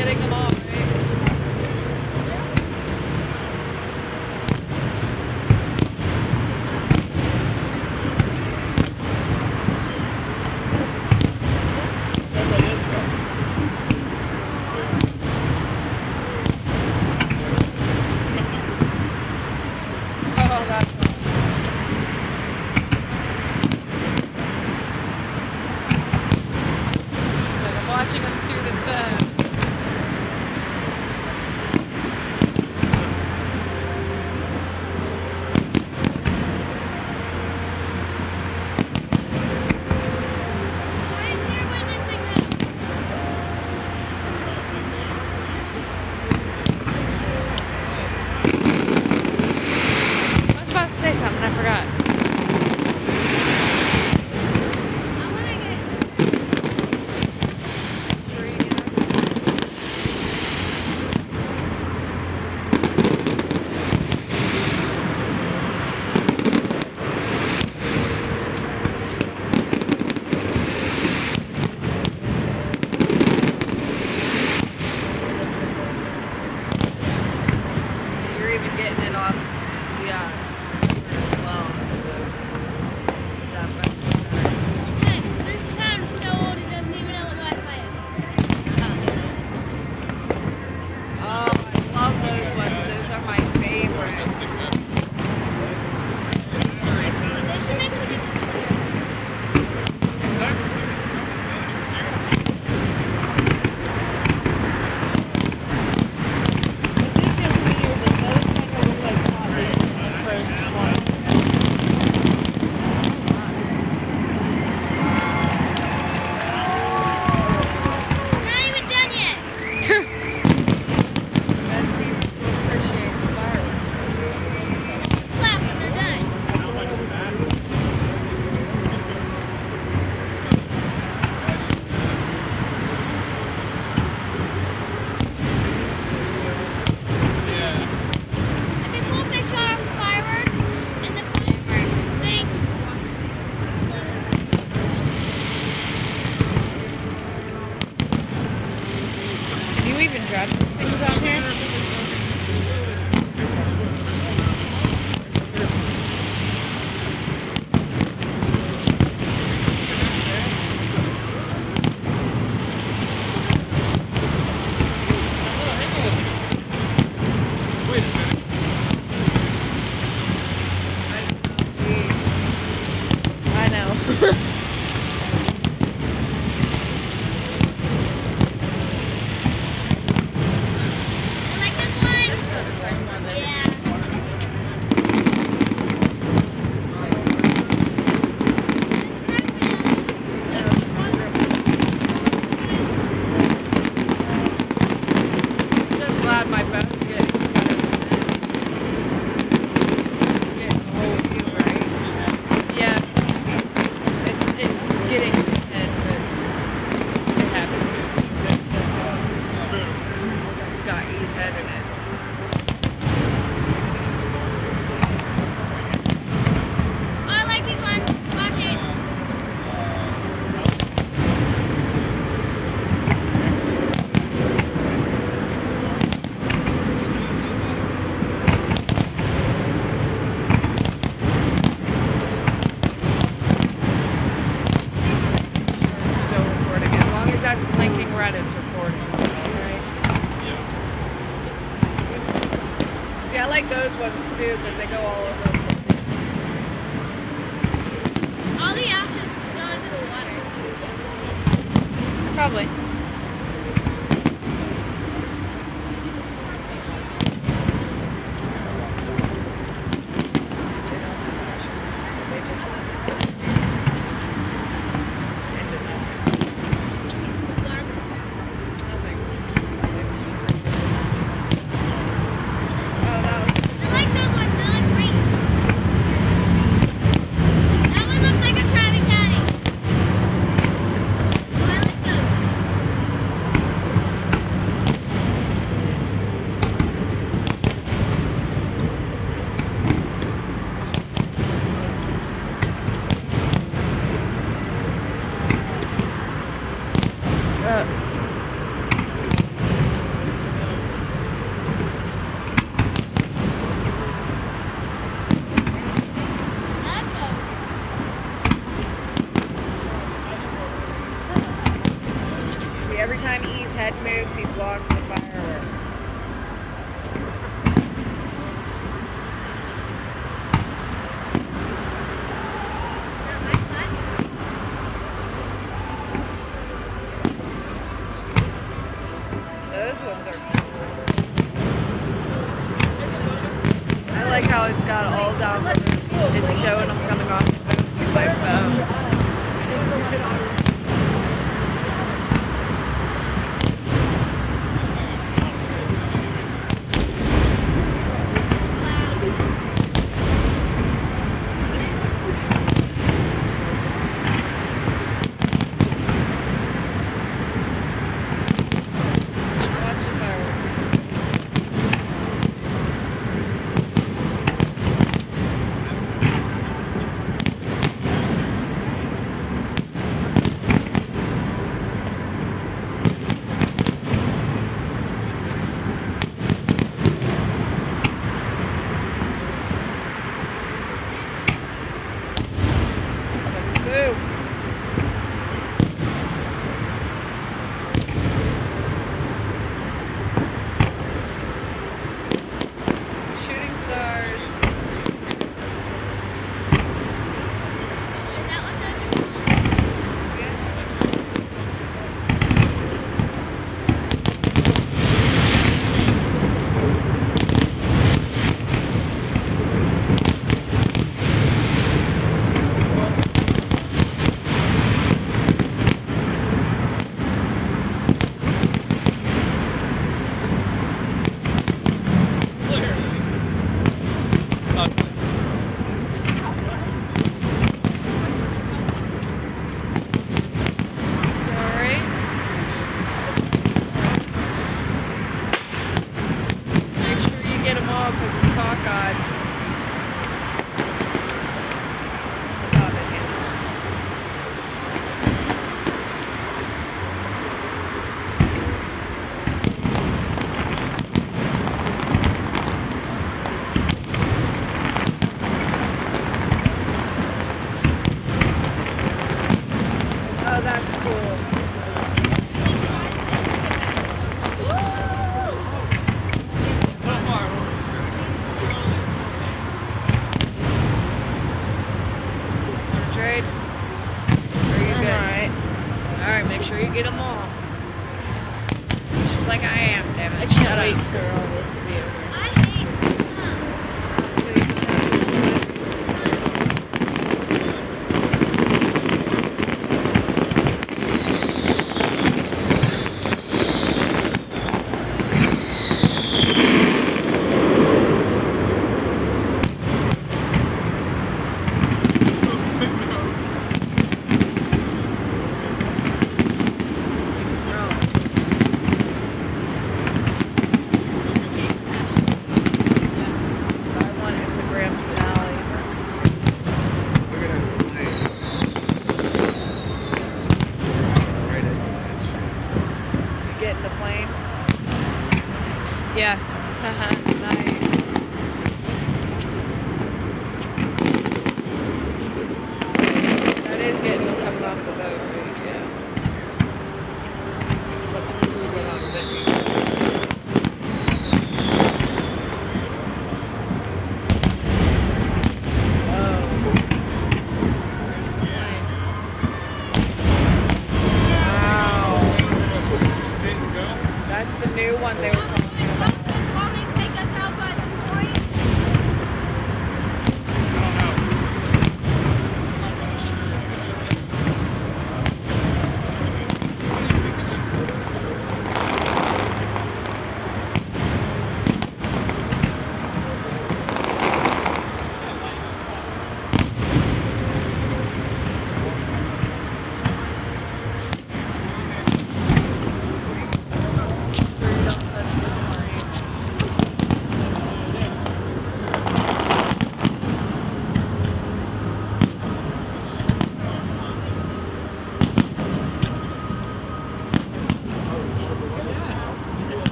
getting them all, right? Oh, that's awesome. She's like, I'm watching them through the phone. I was about to say something, I forgot. You're even getting it off the as well, so definitely. Hey, this phone's so old it doesn't even know what Wi-Fi is. Oh, I love those ones. Those are my favorite. They should make them get the charger. Not even done yet. That's people appreciate the fireworks. Clap when they're done. It'd be cool if they shot off a firework and the fireworks things exploded. Can you even drive these things out here? I know. You like this one? Yeah. I'm just glad my phone's getting better than this. Getting a whole view, right? Yeah. It's getting in his head, but it happens. It's got his head in it. Oh, I like these ones. Watch it. It's still recording. As long as that's blinking red, it's recording. Right? See, I like those ones too because they go all over the place. All the ashes go into the water. Probably. They just sit into nothing. Garbage. Nothing. They just oh, that was I like those ones. They're like green. That one looks like a Krabby Patty. Oh, I like those. blocks the fireworks. Those ones are cool. I like how it's got all down the road. It's showing them coming off the boat with my phone. Watch the fireworks. So, boom. Shooting stars. Is that what those are called? Yeah. Alright. Make sure you get them all because it's cockeyed. Stop it, Hannah. Oh, that's cool. Wanna trade? Or are you good? Alright. Alright, make sure you get them all. Just like I am, damn it. I can't Shut wait up. for all this to be over. I hate this So you can have this I want is the grand finale. Look at that plane. Driving right into that shit. You get in the plane. Yeah. Haha, nice. That is getting what comes off the boat, right? Yeah. Let's move it on a bit. Whoa. There's the plane. Wow. That's the new one they were talking about. take us out by the point. Sure you don't touch the screen.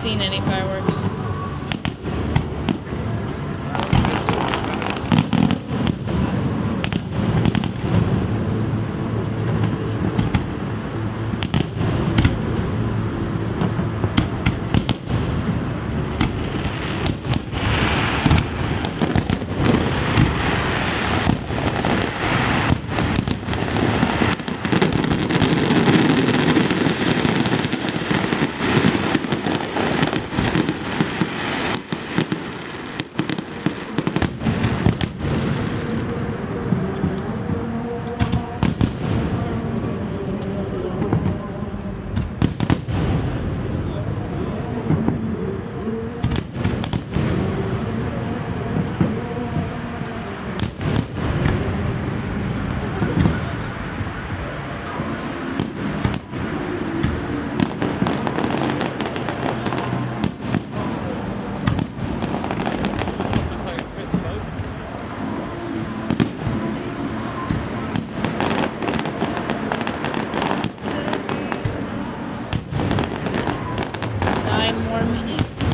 seen any fireworks. Nine more minutes.